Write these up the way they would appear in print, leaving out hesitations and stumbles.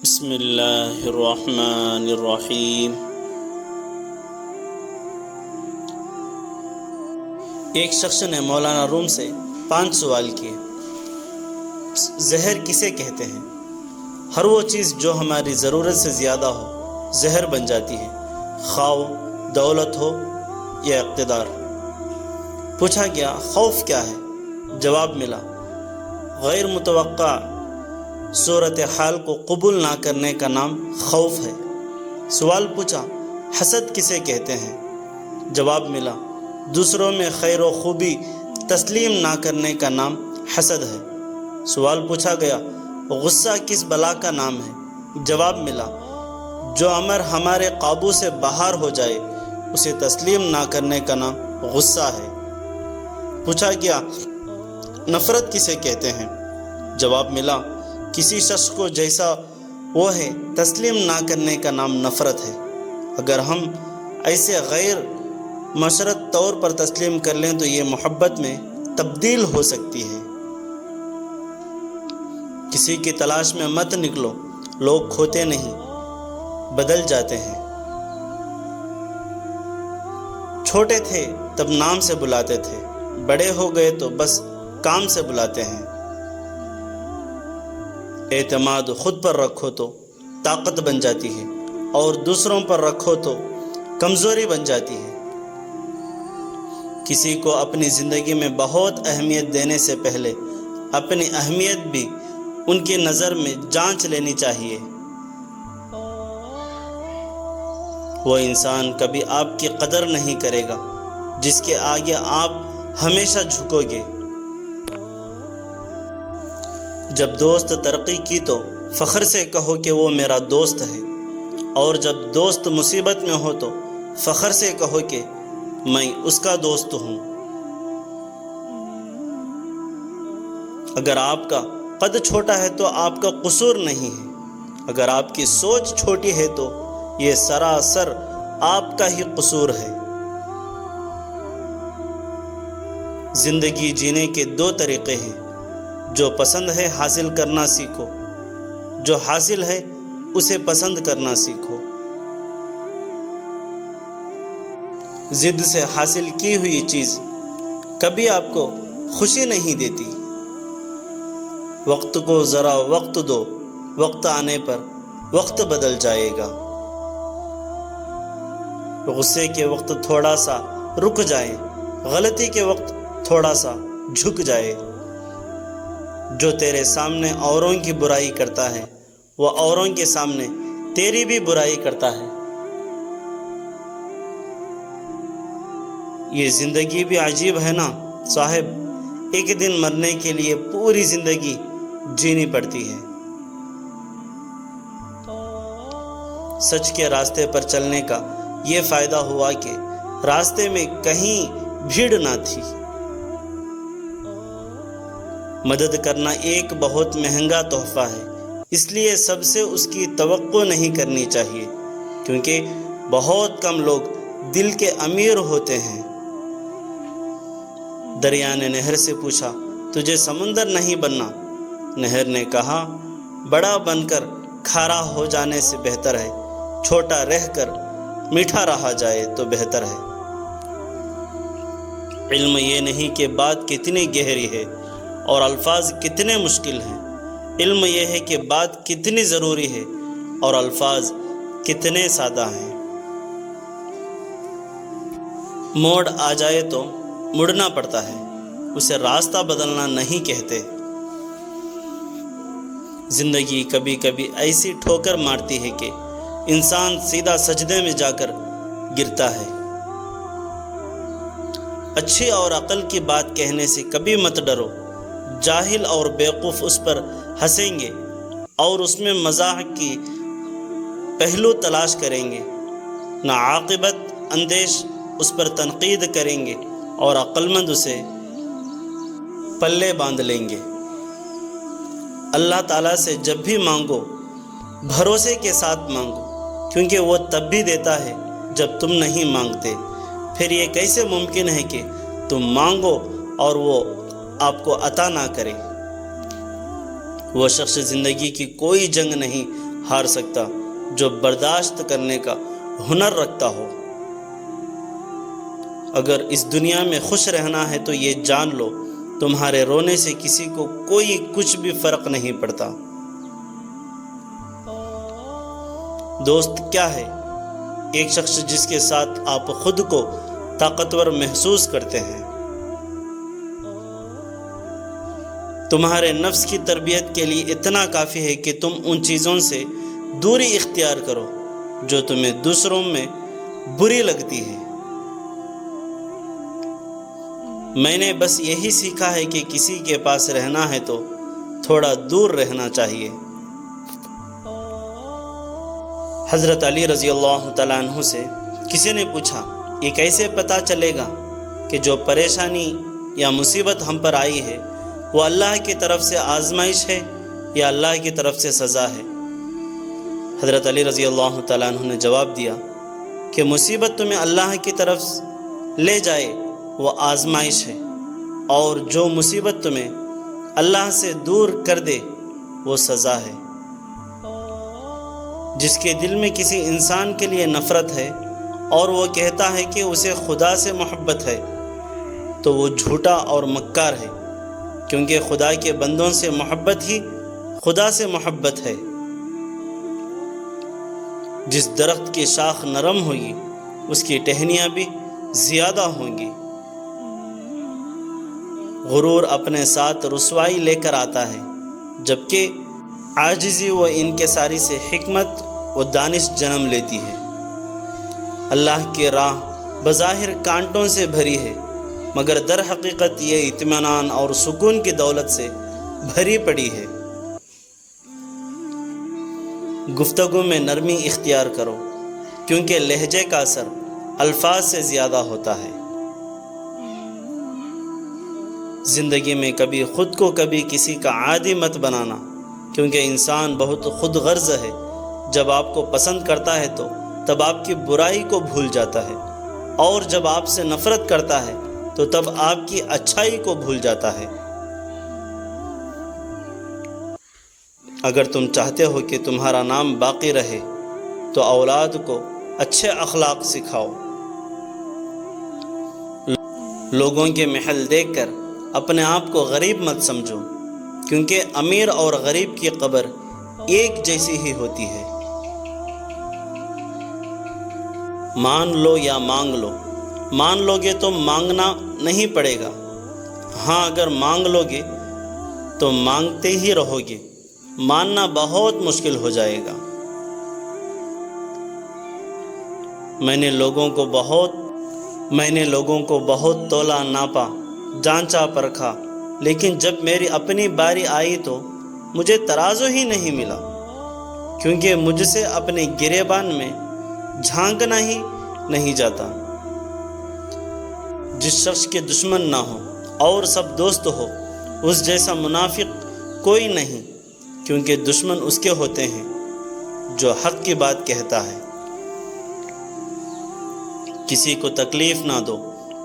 بسم اللہ الرحمن الرحیم۔ ایک شخص نے مولانا روم سے 5 سوال کیے۔ زہر کسے کہتے ہیں؟ ہر وہ چیز جو ہماری ضرورت سے زیادہ ہو زہر بن جاتی ہے، خواہ دولت ہو یا اقتدار۔ پوچھا گیا خوف کیا ہے؟ جواب ملا غیر متوقع صورتحال کو قبول نہ کرنے کا نام خوف ہے۔ سوال پوچھا حسد کسے کہتے ہیں؟ جواب ملا دوسروں میں خیر و خوبی تسلیم نہ کرنے کا نام حسد ہے۔ سوال پوچھا گیا غصہ کس بلا کا نام ہے؟ جواب ملا جو امر ہمارے قابو سے باہر ہو جائے اسے تسلیم نہ کرنے کا نام غصہ ہے۔ پوچھا گیا نفرت کسے کہتے ہیں؟ جواب ملا کسی شخص کو جیسا وہ ہے تسلیم نہ کرنے کا نام نفرت ہے۔ اگر ہم ایسے غیر مشرط طور پر تسلیم کر لیں تو یہ محبت میں تبدیل ہو سکتی ہے۔ کسی کی تلاش میں مت نکلو، لوگ کھوتے نہیں بدل جاتے ہیں۔ چھوٹے تھے تب نام سے بلاتے تھے، بڑے ہو گئے تو بس کام سے بلاتے ہیں۔ اعتماد خود پر رکھو تو طاقت بن جاتی ہے اور دوسروں پر رکھو تو کمزوری بن جاتی ہے۔ کسی کو اپنی زندگی میں بہت اہمیت دینے سے پہلے اپنی اہمیت بھی ان کی نظر میں جانچ لینی چاہیے۔ وہ انسان کبھی آپ کی قدر نہیں کرے گا جس کے آگے آپ ہمیشہ جھکو گے۔ جب دوست ترقی کی تو فخر سے کہو کہ وہ میرا دوست ہے، اور جب دوست مصیبت میں ہو تو فخر سے کہو کہ میں اس کا دوست ہوں۔ اگر آپ کا قد چھوٹا ہے تو آپ کا قصور نہیں ہے، اگر آپ کی سوچ چھوٹی ہے تو یہ سراسر آپ کا ہی قصور ہے۔ زندگی جینے کے 2 طریقے ہیں، جو پسند ہے حاصل کرنا سیکھو، جو حاصل ہے اسے پسند کرنا سیکھو۔ ضد سے حاصل کی ہوئی چیز کبھی آپ کو خوشی نہیں دیتی۔ وقت کو ذرا وقت دو، وقت آنے پر وقت بدل جائے گا۔ غصے کے وقت تھوڑا سا رک جائے، غلطی کے وقت تھوڑا سا جھک جائے۔ جو تیرے سامنے اوروں کی برائی کرتا ہے وہ اوروں کے سامنے تیری بھی برائی کرتا ہے۔ یہ زندگی بھی عجیب ہے نا صاحب، ایک دن مرنے کے لیے پوری زندگی جینی پڑتی ہے۔ سچ کے راستے پر چلنے کا یہ فائدہ ہوا کہ راستے میں کہیں بھیڑ نہ تھی۔ مدد کرنا ایک بہت مہنگا تحفہ ہے، اس لیے سب سے اس کی توقع نہیں کرنی چاہیے، کیونکہ بہت کم لوگ دل کے امیر ہوتے ہیں۔ دریا نے نہر سے پوچھا تجھے سمندر نہیں بننا؟ نہر نے کہا بڑا بن کر کھارا ہو جانے سے بہتر ہے چھوٹا رہ کر میٹھا رہا جائے تو بہتر ہے۔ علم یہ نہیں کہ بات کتنی گہری ہے اور الفاظ کتنے مشکل ہیں، علم یہ ہے کہ بات کتنی ضروری ہے اور الفاظ کتنے سادہ ہیں۔ موڑ آ جائے تو مڑنا پڑتا ہے، اسے راستہ بدلنا نہیں کہتے۔ زندگی کبھی کبھی ایسی ٹھوکر مارتی ہے کہ انسان سیدھا سجدے میں جا کر گرتا ہے۔ اچھی اور عقل کی بات کہنے سے کبھی مت ڈرو، جاہل اور بیوقوف اس پر ہنسیں گے اور اس میں مزاح کی پہلو تلاش کریں گے، ناعاقبت اندیش اس پر تنقید کریں گے اور عقلمند اسے پلے باندھ لیں گے۔ اللہ تعالیٰ سے جب بھی مانگو بھروسے کے ساتھ مانگو، کیونکہ وہ تب بھی دیتا ہے جب تم نہیں مانگتے۔ پھر یہ کیسے ممکن ہے کہ تم مانگو اور وہ آپ کو عطا نہ کرے؟ وہ شخص زندگی کی کوئی جنگ نہیں ہار سکتا جو برداشت کرنے کا ہنر رکھتا ہو۔ اگر اس دنیا میں خوش رہنا ہے تو یہ جان لو تمہارے رونے سے کسی کو کوئی کچھ بھی فرق نہیں پڑتا۔ دوست کیا ہے؟ ایک شخص جس کے ساتھ آپ خود کو طاقتور محسوس کرتے ہیں۔ تمہارے نفس کی تربیت کے لیے اتنا کافی ہے کہ تم ان چیزوں سے دوری اختیار کرو جو تمہیں دوسروں میں بری لگتی ہے۔ میں نے بس یہی سیکھا ہے کہ کسی کے پاس رہنا ہے تو تھوڑا دور رہنا چاہیے۔ حضرت علی رضی اللہ تعالیٰ عنہ سے کسی نے پوچھا، یہ کیسے پتہ چلے گا کہ جو پریشانی یا مصیبت ہم پر آئی ہے وہ اللہ کی طرف سے آزمائش ہے یا اللہ کی طرف سے سزا ہے؟ حضرت علی رضی اللہ تعالیٰ عنہ نے جواب دیا کہ مصیبت تمہیں اللہ کی طرف لے جائے وہ آزمائش ہے، اور جو مصیبت تمہیں اللہ سے دور کر دے وہ سزا ہے۔ جس کے دل میں کسی انسان کے لیے نفرت ہے اور وہ کہتا ہے کہ اسے خدا سے محبت ہے تو وہ جھوٹا اور مکار ہے، کیونکہ خدا کے بندوں سے محبت ہی خدا سے محبت ہے۔ جس درخت کی شاخ نرم ہوگی اس کی ٹہنیاں بھی زیادہ ہوں گی۔ غرور اپنے ساتھ رسوائی لے کر آتا ہے، جبکہ عاجزی و انکساری سے حکمت و دانش جنم لیتی ہے۔ اللہ کی راہ بظاہر کانٹوں سے بھری ہے، مگر در حقیقت یہ اطمینان اور سکون کی دولت سے بھری پڑی ہے۔ گفتگو میں نرمی اختیار کرو، کیونکہ لہجے کا اثر الفاظ سے زیادہ ہوتا ہے۔ زندگی میں کبھی خود کو کبھی کسی کا عادی مت بنانا، کیونکہ انسان بہت خود غرض ہے۔ جب آپ کو پسند کرتا ہے تو تب آپ کی برائی کو بھول جاتا ہے، اور جب آپ سے نفرت کرتا ہے تو تب آپ کی اچھائی کو بھول جاتا ہے۔ اگر تم چاہتے ہو کہ تمہارا نام باقی رہے تو اولاد کو اچھے اخلاق سکھاؤ۔ لوگوں کے محل دیکھ کر اپنے آپ کو غریب مت سمجھو، کیونکہ امیر اور غریب کی قبر ایک جیسی ہی ہوتی ہے۔ مان لو یا مانگ لو، مان لو گے تو مانگنا نہیں پڑے گا۔ ہاں اگر مانگ لو گے تو مانگتے ہی رہو گے، ماننا بہت مشکل ہو جائے گا۔ میں نے لوگوں کو بہت تولا ناپا، جانچا پرکھا، لیکن جب میری اپنی باری آئی تو مجھے ترازو ہی نہیں ملا، کیونکہ مجھ سے اپنے گریبان میں جھانکنا ہی نہیں جاتا۔ جس شخص کے دشمن نہ ہو اور سب دوست ہو، اس جیسا منافق کوئی نہیں، کیونکہ دشمن اس کے ہوتے ہیں جو حق کی بات کہتا ہے۔ کسی کو تکلیف نہ دو،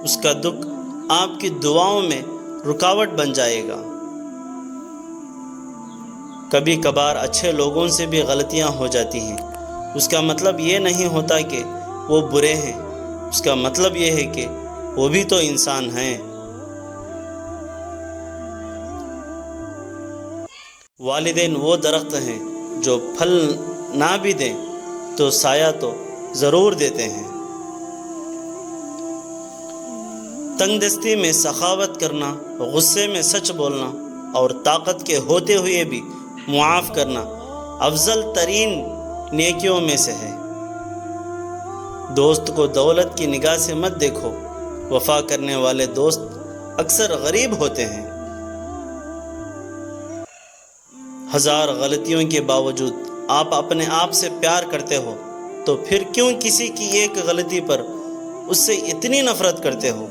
اس کا دکھ آپ کی دعاؤں میں رکاوٹ بن جائے گا۔ کبھی کبھار اچھے لوگوں سے بھی غلطیاں ہو جاتی ہیں، اس کا مطلب یہ نہیں ہوتا کہ وہ برے ہیں، اس کا مطلب یہ ہے کہ وہ بھی تو انسان ہیں۔ والدین وہ درخت ہیں جو پھل نہ بھی دیں تو سایہ تو ضرور دیتے ہیں۔ تنگ دستی میں سخاوت کرنا، غصے میں سچ بولنا اور طاقت کے ہوتے ہوئے بھی معاف کرنا افضل ترین نیکیوں میں سے ہے۔ دوست کو دولت کی نگاہ سے مت دیکھو، وفا کرنے والے دوست اکثر غریب ہوتے ہیں۔ ہزار غلطیوں کے باوجود آپ اپنے آپ سے پیار کرتے ہو، تو پھر کیوں کسی کی ایک غلطی پر اس سے اتنی نفرت کرتے ہو؟